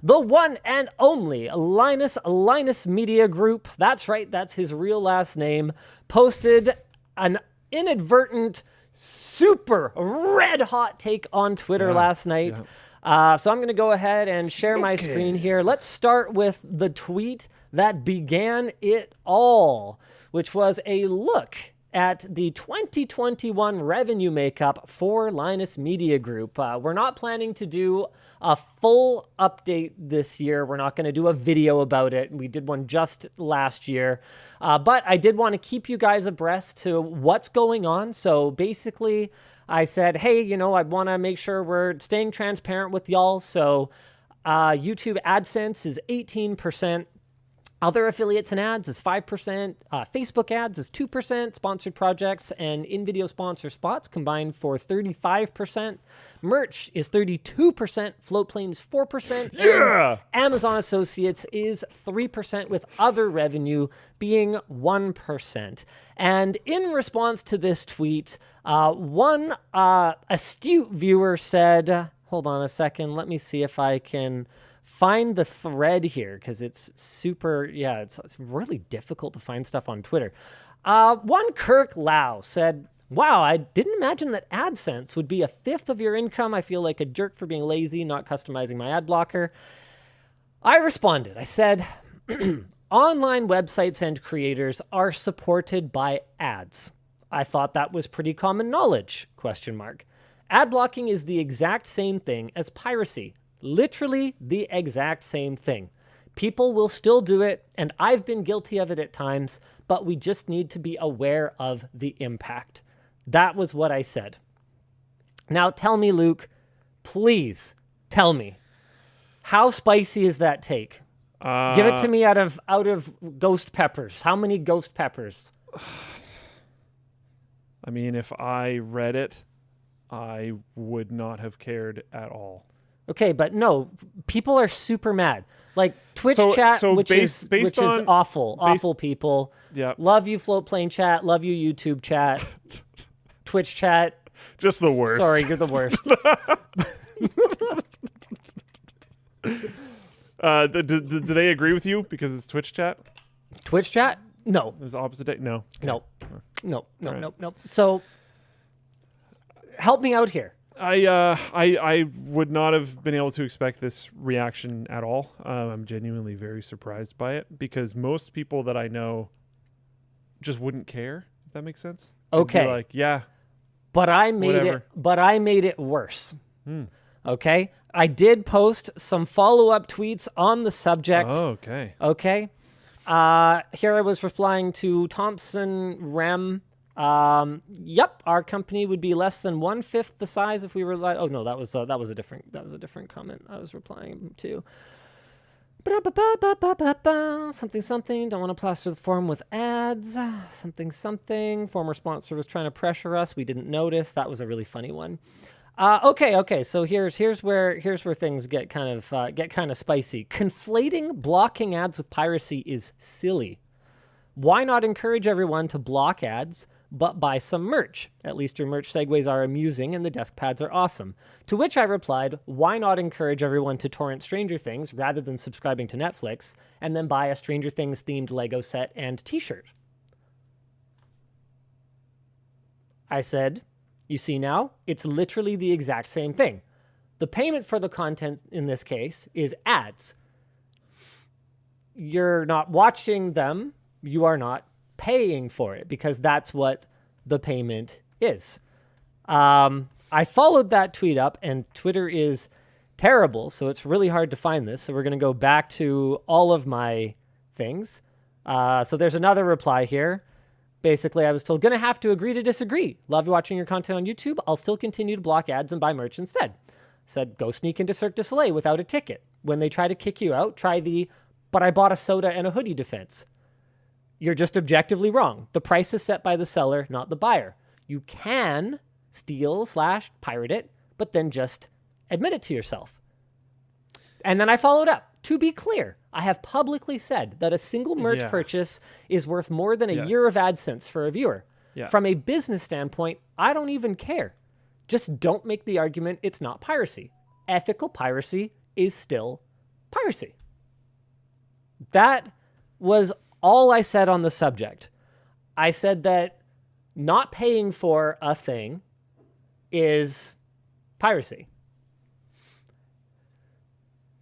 the one and only Linus Media Group, that's right, that's his real last name, posted an inadvertent, super red hot take on Twitter last night. So I'm going to go ahead and share my screen here. Let's start with the tweet that began it all, which was a look at the 2021 revenue makeup for Linus Media Group. We're not planning to do a full update this year. We're not going to do a video about it. We did one just last year. But I did want to keep you guys abreast to what's going on. So basically, I said, hey, you know, I want to make sure we're staying transparent with y'all. So YouTube AdSense is 18%. Other affiliates and ads is 5%. Facebook ads is 2%. Sponsored projects and in-video sponsor spots combined for 35%. Merch is 32%. Floatplane is 4%. And Amazon Associates is 3%, with other revenue being 1%. And in response to this tweet, one astute viewer said, hold on a second, let me see if I can find the thread here, because it's super, it's really difficult to find stuff on Twitter. One Kirk Lau said, wow, I didn't imagine that AdSense would be a fifth of your income. I feel like a jerk for being lazy, not customizing my ad blocker. I responded. I said, online websites and creators are supported by ads. I thought that was pretty common knowledge, ? Ad blocking is the exact same thing as piracy. Literally the exact same thing. People will still do it, and I've been guilty of it at times, but we just need to be aware of the impact. That was what I said. Now tell me, Luke, please tell me, how spicy is that take? Give it to me out of ghost peppers. How many ghost peppers? I mean, if I read it, I would not have cared at all. Okay, but no, people are super mad. Like Twitch chat, which is awful people. Yeah. Love you, Floatplane chat. Love you, YouTube chat. Twitch chat. Just the worst. Sorry, you're the worst. Do they agree with you because it's Twitch chat? Twitch chat? No. It was the opposite day? No. Okay. No. So help me out here. I would not have been able to expect this reaction at all. I'm genuinely very surprised by it, because most people that I know just wouldn't care, if that makes sense. Okay. They'd be like, yeah. But I made it worse. Okay? I did post some follow-up tweets on the subject. Oh, okay. Okay? Here I was replying to Thompson Rem. Yep, our company would be less than 1/5 the size if we were like. Oh no, that was a different comment I was replying to. Something. Don't want to plaster the forum with ads. Something. Former sponsor was trying to pressure us. We didn't notice. That was a really funny one. Okay. So here's where things get kind of spicy. Conflating blocking ads with piracy is silly. Why not encourage everyone to block ads, but buy some merch? At least your merch segues are amusing and the desk pads are awesome. To which I replied, why not encourage everyone to torrent Stranger Things rather than subscribing to Netflix, and then buy a Stranger Things themed Lego set and t-shirt? I said, you see now, it's literally the exact same thing. The payment for the content in this case is ads. You're not watching them. You are not paying for it, because that's what the payment is. I followed that tweet up, and Twitter is terrible, so it's really hard to find this. So we're going to go back to all of my things. So there's another reply here. Basically, I was told, gonna have to agree to disagree. Love watching your content on YouTube. I'll still continue to block ads and buy merch instead. Said, go sneak into Cirque du Soleil without a ticket. When they try to kick you out, try the, but I bought a soda and a hoodie defense. You're just objectively wrong. The price is set by the seller, not the buyer. You can steal/pirate it, but then just admit it to yourself. And then I followed up. To be clear, I have publicly said that a single merch purchase is worth more than a year of AdSense for a viewer. Yeah. From a business standpoint, I don't even care. Just don't make the argument it's not piracy. Ethical piracy is still piracy. That was all I said on the subject. I said that not paying for a thing is piracy.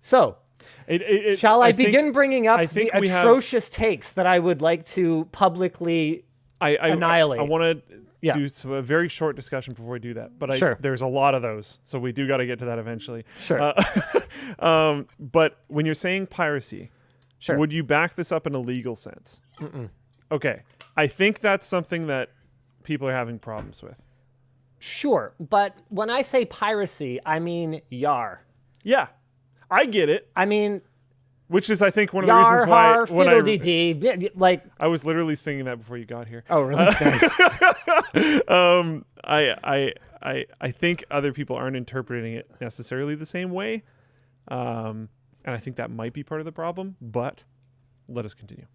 So, shall I begin bringing up the atrocious takes that I would like to publicly annihilate? I want to do a very short discussion before we do that. But there's a lot of those, so we do got to get to that eventually. Sure. But when you're saying piracy, would you back this up in a legal sense? Mm-mm. Okay. I think that's something that people are having problems with. Sure, but when I say piracy, I mean yar. Yeah, I get it. I mean, which is, I think, one of the reasons why fiddle-dee-dee, like I was literally singing that before you got here. Oh, really? Nice. I think other people aren't interpreting it necessarily the same way, and I think that might be part of the problem. But let us continue.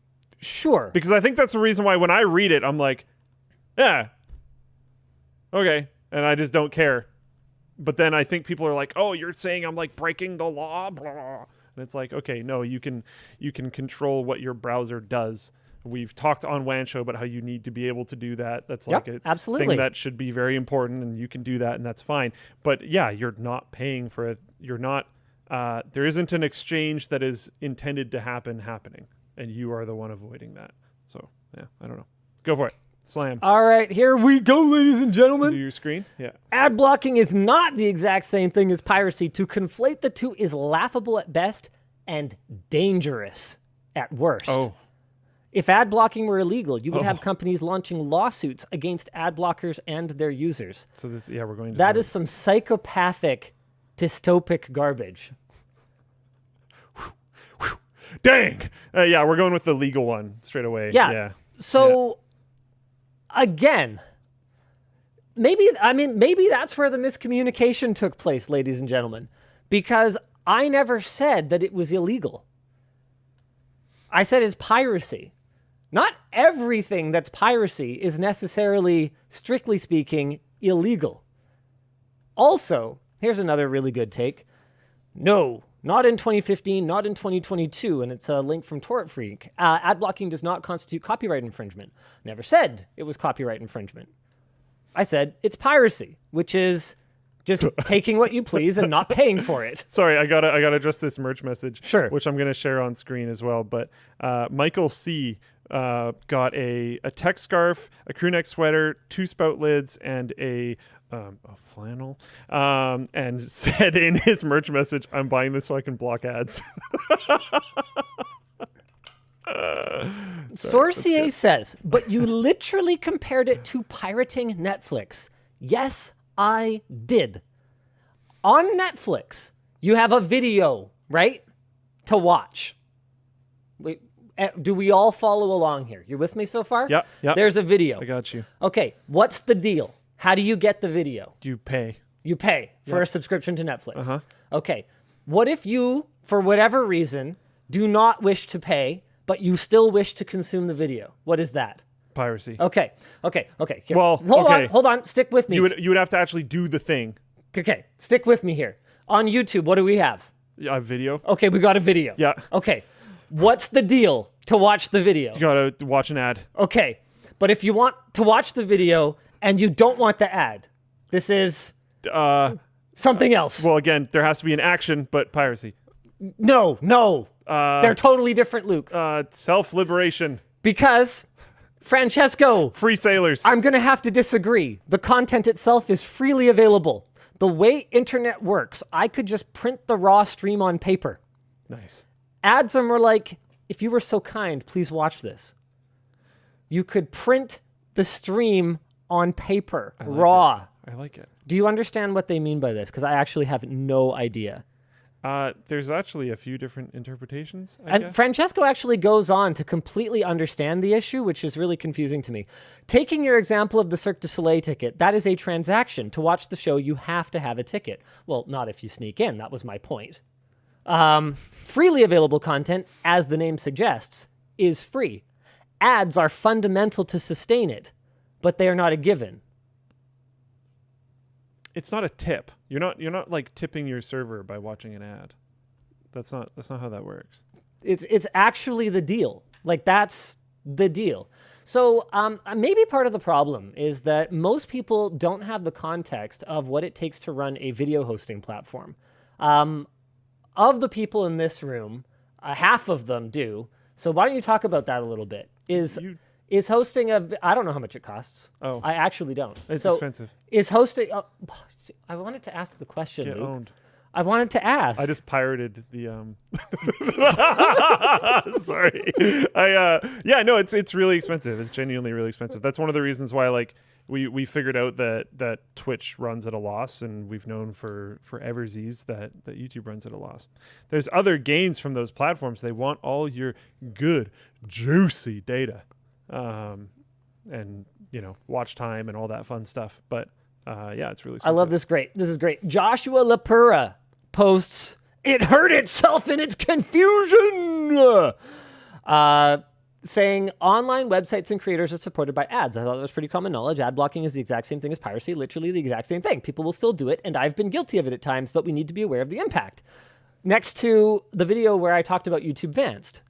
Sure. Because I think that's the reason why when I read it, I'm like, yeah, okay, and I just don't care. But then I think people are like, oh, you're saying I'm like breaking the law, blah. And it's like, okay, no, you can control what your browser does. We've talked on WAN Show about how you need to be able to do that. That's like a thing that should be very important, and you can do that, and that's fine. But yeah, you're not paying for it. You're not. There isn't an exchange that is intended to happening, and you are the one avoiding that. So yeah, I don't know. Go for it. Slam. All right, here we go, ladies and gentlemen. Do your screen? Yeah. Ad blocking is not the exact same thing as piracy. To conflate the two is laughable at best and dangerous at worst. Oh. If ad blocking were illegal, you would have companies launching lawsuits against ad blockers and their users. So this, we're going to that is some psychopathic, dystopic garbage. Dang. Yeah, we're going with the legal one straight away. Yeah. So, again, maybe that's where the miscommunication took place, ladies and gentlemen, because I never said that it was illegal. I said it's piracy. Not everything that's piracy is necessarily, strictly speaking, illegal. Also, here's another really good take. No, not in 2015, not in 2022, and it's a link from Torrent Freak. Ad blocking does not constitute copyright infringement. Never said it was copyright infringement. I said it's piracy, which is just taking what you please and not paying for it. Sorry, I gotta address this merch message. Sure. Which I'm gonna share on screen as well. But Michael C. Got a tech scarf, a crew neck sweater, 2 spout lids, and a flannel, and said in his merch message, "I'm buying this so I can block ads." Sourcier says, but you literally compared it to pirating Netflix. Yes, I did. On Netflix, you have a video, right, to watch. Do we all follow along here? You're with me so far? Yep. There's a video. I got you. Okay, what's the deal? How do you get the video? You pay. You pay for a subscription to Netflix. Okay, what if you, for whatever reason, do not wish to pay, but you still wish to consume the video? What is that? Piracy. Okay. Here. Well, hold on. Stick with me. You would have to actually do the thing. Okay, stick with me here. On YouTube, what do we have? A video. Okay, we got a video. Yeah. Okay, what's the deal to watch the video? You gotta watch an ad. Okay, but if you want to watch the video and you don't want the ad, this is something else. Well, again, there has to be an action, but piracy. No. They're totally different, Luke. Self-liberation. Because, Francesco, free sailors. I'm going to have to disagree. The content itself is freely available. The way internet works, I could just print the raw stream on paper. Nice. Ads are more like, if you were so kind, please watch this. You could print the stream on paper, raw. I like it. Do you understand what they mean by this? Because I actually have no idea. There's actually a few different interpretations, I and guess. Francesco actually goes on to completely understand the issue, which is really confusing to me. Taking your example of the Cirque du Soleil ticket, that is a transaction. To watch the show, you have to have a ticket. Well, not if you sneak in. That was my point. Freely available content, as the name suggests, is free. Ads are fundamental to sustain it, but they are not a given. It's not a tip. You're not like tipping your server by watching an ad. That's not how that works. It's actually the deal. Like, that's the deal. So maybe part of the problem is that most people don't have the context of what it takes to run a video hosting platform. Of the people in this room, half of them do. So why don't you talk about that a little bit? Is hosting I don't know how much it costs. Oh. I actually don't. It's expensive. Is hosting, I wanted to ask the question, Get Luke. owned. I wanted to ask. I just pirated the sorry. It's really expensive. It's genuinely really expensive. That's one of the reasons why like we figured out that Twitch runs at a loss, and we've known for eversies that YouTube runs at a loss. There's other gains from those platforms. They want all your good, juicy data. And watch time and all that fun stuff. But it's really expensive. I love this. This is great. Joshua Lapura posts, "It heard itself in its confusion," saying online websites and creators are supported by ads. I thought that was pretty common knowledge. Ad blocking is the exact same thing as piracy, literally the exact same thing. People will still do it, and I've been guilty of it at times, but we need to be aware of the impact. Next to the video where I talked about YouTube Vanced.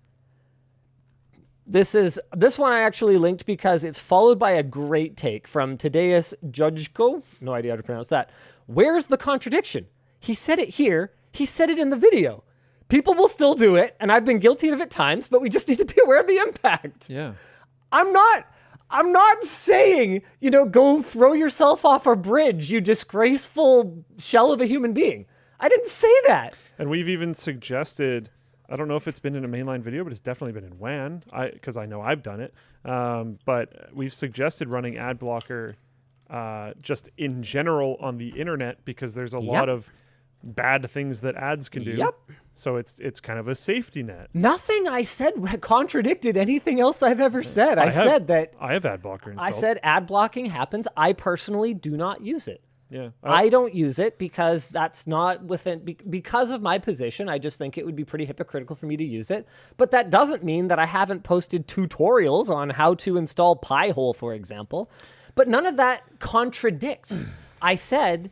This one I actually linked because it's followed by a great take from Tadeus Judgko. No idea how to pronounce that. Where's the contradiction? He said it here. He said it in the video. People will still do it, and I've been guilty of it at times, but we just need to be aware of the impact. Yeah. I'm not saying, go throw yourself off a bridge, you disgraceful shell of a human being. I didn't say that. And we've even suggested, I don't know if it's been in a mainline video, but it's definitely been in WAN, because I know I've done it. But we've suggested running ad blocker just in general on the internet, because there's a lot of bad things that ads can do. Yep. So it's kind of a safety net. Nothing I said contradicted anything else I've ever said. I said that I have ad blocker installed. I said ad blocking happens. I personally do not use it. Yeah. I don't use it because that's not because of my position. I just think it would be pretty hypocritical for me to use it. But that doesn't mean that I haven't posted tutorials on how to install Pi-hole, for example. But none of that contradicts. I said,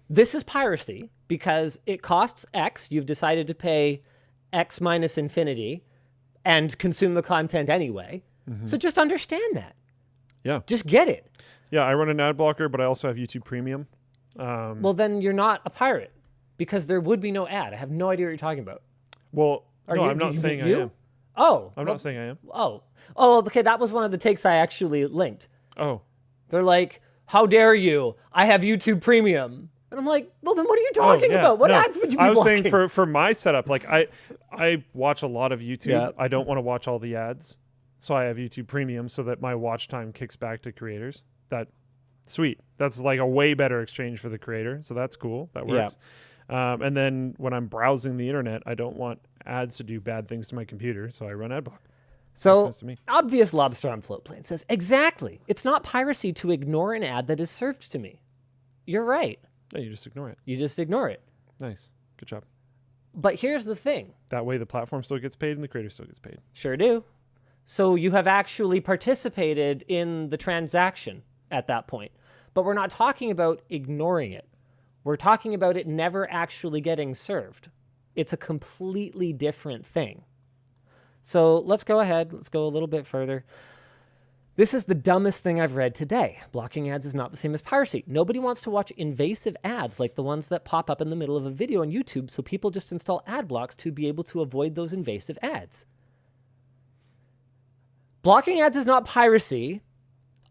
this is piracy because it costs X. You've decided to pay X minus infinity and consume the content anyway. Mm-hmm. So just understand that. Yeah. Just get it. Yeah, I run an ad blocker, but I also have YouTube Premium. Well, then you're not a pirate because there would be no ad. I have no idea what you're talking about. Well, I'm not saying I am. Oh. I'm not saying I am. Oh, okay. That was one of the takes I actually linked. Oh. They're like, how dare you? I have YouTube Premium. And I'm like, well, then what are you talking about? What ads would you be I was blocking? saying for my setup, like I watch a lot of YouTube. Yeah. I don't want to watch all the ads. So I have YouTube Premium so that my watch time kicks back to creators. Sweet. That's like a way better exchange for the creator. So that's cool. That works. Yeah. And then when I'm browsing the internet, I don't want ads to do bad things to my computer. So I run Adblock. So Obvious Lobster on Floatplane says, exactly. It's not piracy to ignore an ad that is served to me. You're right. Yeah, you just ignore it. You just ignore it. Nice. Good job. But here's the thing. That way the platform still gets paid and the creator still gets paid. Sure do. So you have actually participated in the transaction at that point. But we're not talking about ignoring it. We're talking about it never actually getting served. It's a completely different thing. So let's go ahead. Let's go a little bit further. This is the dumbest thing I've read today. Blocking ads is not the same as piracy. Nobody wants to watch invasive ads like the ones that pop up in the middle of a video on YouTube, so people just install ad blocks to be able to avoid those invasive ads. Blocking ads is not piracy.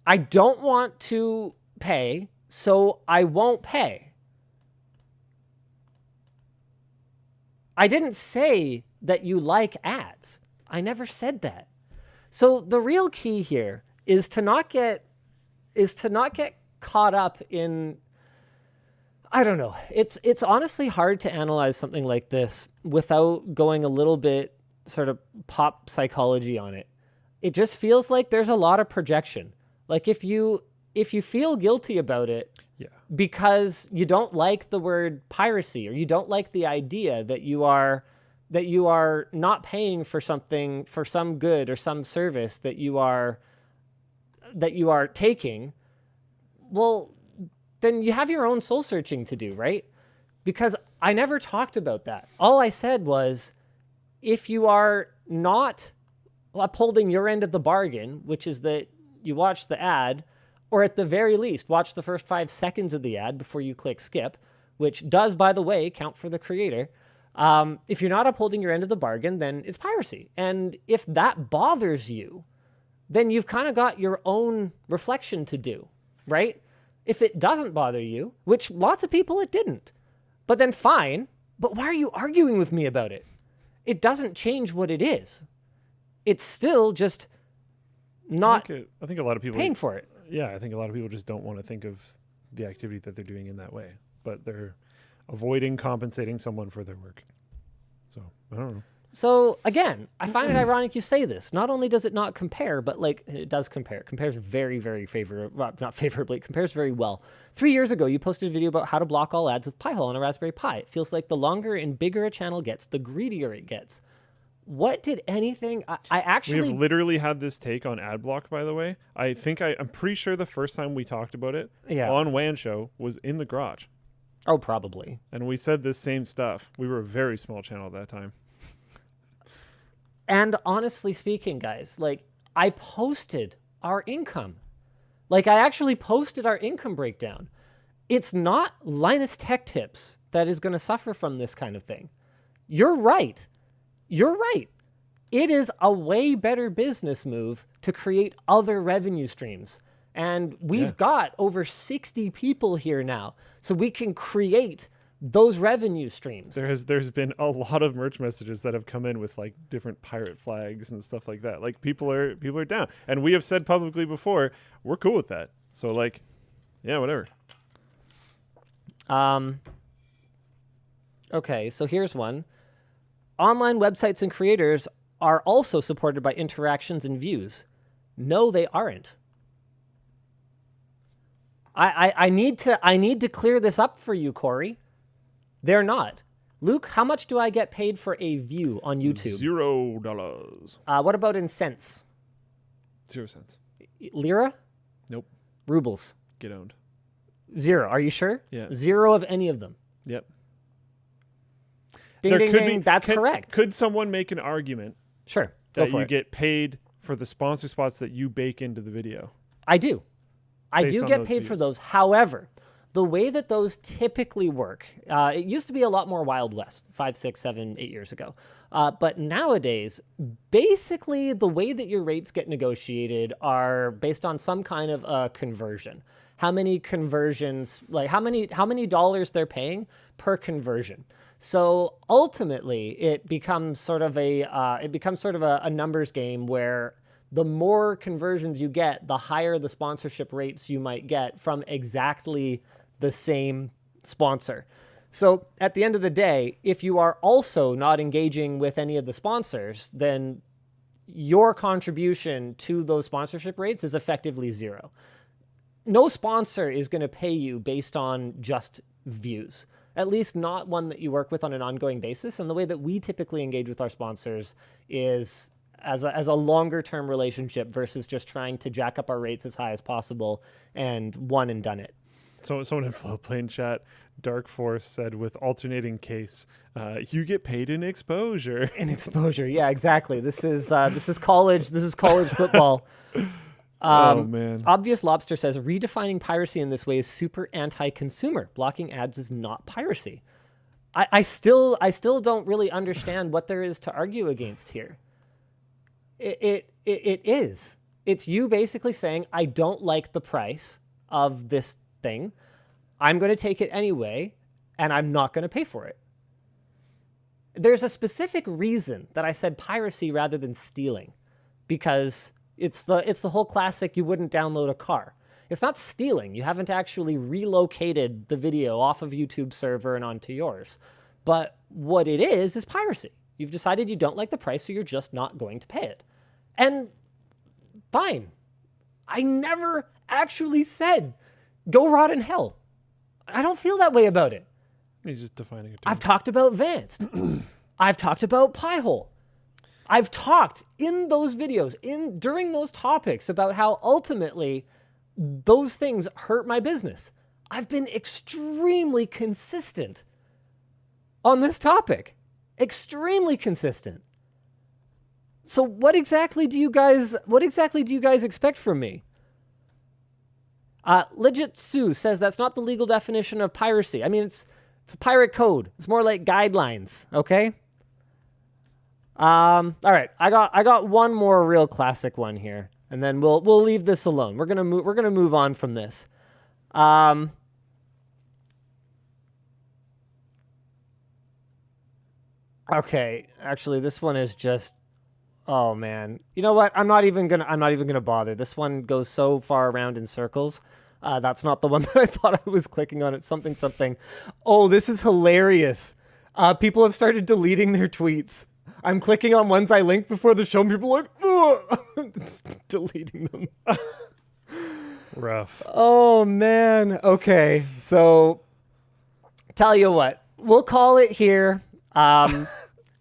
I don't want to pay, so I won't pay. I didn't say that you like ads. I never said that. So the real key here is to not get caught up in, I don't know. It's honestly hard to analyze something like this without going a little bit sort of pop psychology on it. It just feels like there's a lot of projection. Like if you feel guilty about it because you don't like the word piracy or you don't like the idea that you are not paying for something, for some good or some service that you are taking, well, then you have your own soul searching to do, right? Because I never talked about that. All I said was, if you are not upholding your end of the bargain, which is that you watch the ad, or at the very least, watch the first 5 seconds of the ad before you click skip, which does, by the way, count for the creator. If you're not upholding your end of the bargain, then it's piracy. And if that bothers you, then you've kind of got your own reflection to do, right? If it doesn't bother you, which lots of people it didn't, but then fine, but why are you arguing with me about it? It doesn't change what it is. It's still just not I think a lot of people paying for it. Yeah, I think a lot of people just don't want to think of the activity that they're doing in that way, but they're avoiding compensating someone for their work. So, I don't know. So again, I find it ironic you say this. Not only does it not compare, but like it does compare. It compares very, very not favorably. It compares very well. 3 years ago, you posted a video about how to block all ads with Pi-hole on a Raspberry Pi. It feels like the longer and bigger a channel gets, the greedier it gets. What did anything? I actually... We have literally had this take on Adblock, by the way. I'm pretty sure the first time we talked about it on WAN Show was in the garage. Oh, probably. And we said this same stuff. We were a very small channel at that time. And honestly speaking, guys, like I posted our income. Like I actually posted our income breakdown. It's not Linus Tech Tips that is going to suffer from this kind of thing. You're right. You're right. It is a way better business move to create other revenue streams. And we've got over 60 people here now. So we can create those revenue streams. There's been a lot of merch messages that have come in with like different pirate flags and stuff like that. Like people are down. And we have said publicly before, we're cool with that. So like, yeah, whatever. Okay, so here's one. Online websites and creators are also supported by interactions and views. No, they aren't. I need to clear this up for you, Corey. They're not. Luke, how much do I get paid for a view on YouTube? $0. What about in cents? 0 cents. Lira? Nope. Rubles? Get owned. 0. Are you sure? Yeah. 0 of any of them. Yep. Ding, ding, ding. That's correct. Could someone make an argument Sure. that you get paid for the sponsor spots that you bake into the video? I do. I Based do on get those paid for views. those. However, the way that those typically work, it used to be a lot more Wild West 5, 6, 7, 8 years ago. But nowadays, basically the way that your rates get negotiated are based on some kind of conversion. How many conversions, like how many dollars they're paying per conversion. So ultimately, it becomes sort of a numbers game where the more conversions you get, the higher the sponsorship rates you might get from exactly the same sponsor. So at the end of the day, if you are also not engaging with any of the sponsors, then your contribution to those sponsorship rates is effectively 0. No sponsor is going to pay you based on just views, at least not one that you work with on an ongoing basis. And the way that we typically engage with our sponsors is as a longer term relationship versus just trying to jack up our rates as high as possible and one and done it. So someone in Flowplane chat, Dark Force said, with alternating case, you get paid in exposure. In exposure, yeah, exactly. This is college football. Oh man. Obvious Lobster says redefining piracy in this way is super anti-consumer. Blocking ads is not piracy. I still don't really understand what there is to argue against here. It is. It's you basically saying, I don't like the price of this thing. I'm going to take it anyway, and I'm not going to pay for it. There's a specific reason that I said piracy rather than stealing, because it's the whole classic, you wouldn't download a car. It's not stealing. You haven't actually relocated the video off of YouTube's server and onto yours. But what it is piracy. You've decided you don't like the price, so you're just not going to pay it. And fine. I never actually said, go rot in hell. I don't feel that way about it. He's just defining it. I've talked about Vanced. I've talked about Pi-hole. I've talked in those videos, during those topics, about how ultimately those things hurt my business. I've been extremely consistent. on this topic. Extremely consistent. So what exactly do you guys expect from me? Legit Sue says that's not the legal definition of piracy. I mean, it's a pirate code. It's more like guidelines, okay? All right, I got one more real classic one here, and then we'll leave this alone. We're gonna move on from this. Okay, actually, this one is just, oh man. You know what? I'm not even gonna bother. This one goes so far around in circles. That's not the one that I thought I was clicking on. It's something. Oh, this is hilarious. People have started deleting their tweets. I'm clicking on ones I linked before the show, and people are like, it's deleting them. Rough. Oh man. Okay, so tell you what, we'll call it here.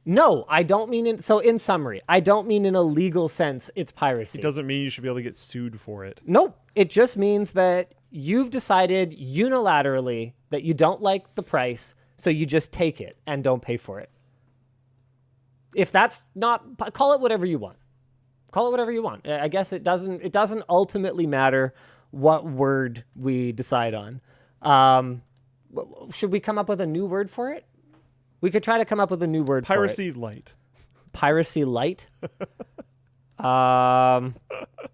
No, I don't mean in. So in summary, I don't mean in a legal sense it's piracy. It doesn't mean you should be able to get sued for it. Nope. It just means that you've decided unilaterally that you don't like the price, so you just take it and don't pay for it. If that's not, call it whatever you want. Call it whatever you want. I guess it doesn't ultimately matter what word we decide on. Should we come up with a new word for it? We could try to come up with a new word Piracy for it. light. Piracy light?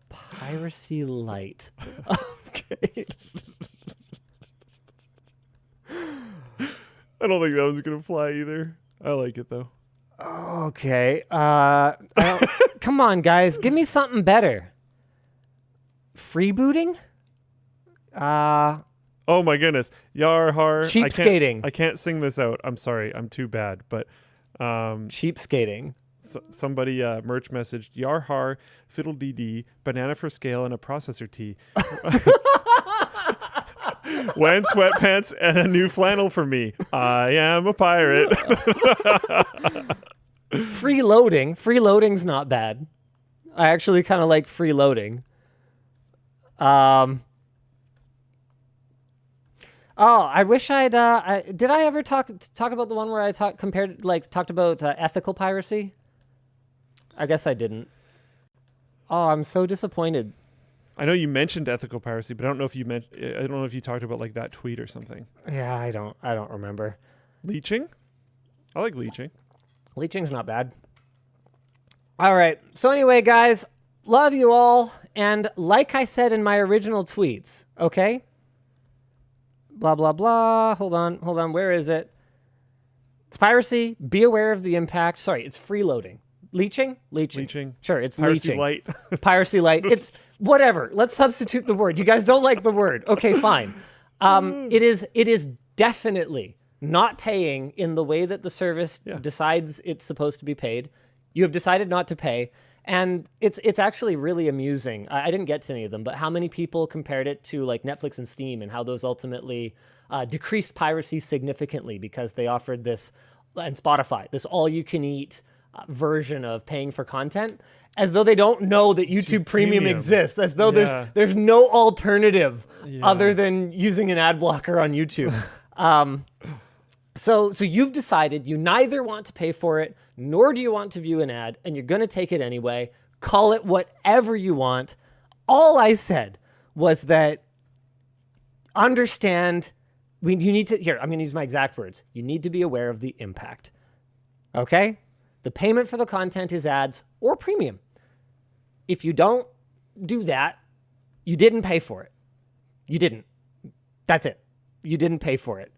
Piracy light. Okay. I don't think that one's going to fly either. I like it, though. Okay. Come on, guys. Give me something better. Freebooting? Oh my goodness. Yar har. Cheapskating. I can't sing this out. I'm sorry. I'm too bad. But Cheapskating. somebody merch messaged Yar har, fiddle dee dee, banana for scale, and a processor tee. When sweatpants and a new flannel for me. I am a pirate. Freeloading. Freeloading's not bad. I actually kind of like freeloading. Oh, I wish did I ever talk about the one where I talked about ethical piracy? I guess I didn't. Oh, I'm so disappointed. I know you mentioned ethical piracy, but I don't know if you talked about like that tweet or something. Yeah, I don't remember. Leeching? I like leeching. Leeching's not bad. All right. So anyway, guys, love you all, and like I said in my original tweets, okay? Blah, blah, blah. Hold on. Where is it? It's piracy. Be aware of the impact. Sorry, it's freeloading. Leeching? Leeching. Sure, it's piracy leeching. Light. Piracy light. It's whatever. Let's substitute the word. You guys don't like the word. Okay, fine. It is definitely not paying in the way that the service decides it's supposed to be paid. You have decided not to pay. And it's actually really amusing. I didn't get to any of them, but how many people compared it to like Netflix and Steam and how those ultimately decreased piracy significantly because they offered this, and Spotify, this all-you-can-eat version of paying for content, as though they don't know that YouTube Premium exists, as though there's no alternative other than using an ad blocker on YouTube. So you've decided you neither want to pay for it, nor do you want to view an ad, and you're going to take it anyway. Call it whatever you want. All I said was that understand, you need to, here, I'm going to use my exact words. You need to be aware of the impact. Okay? The payment for the content is ads or premium. If you don't do that, you didn't pay for it. You didn't. That's it. You didn't pay for it.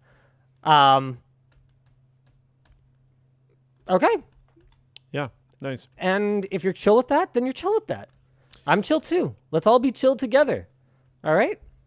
Okay. Yeah, nice. And if you're chill with that, then you're chill with that. I'm chill too. Let's all be chill together. All right?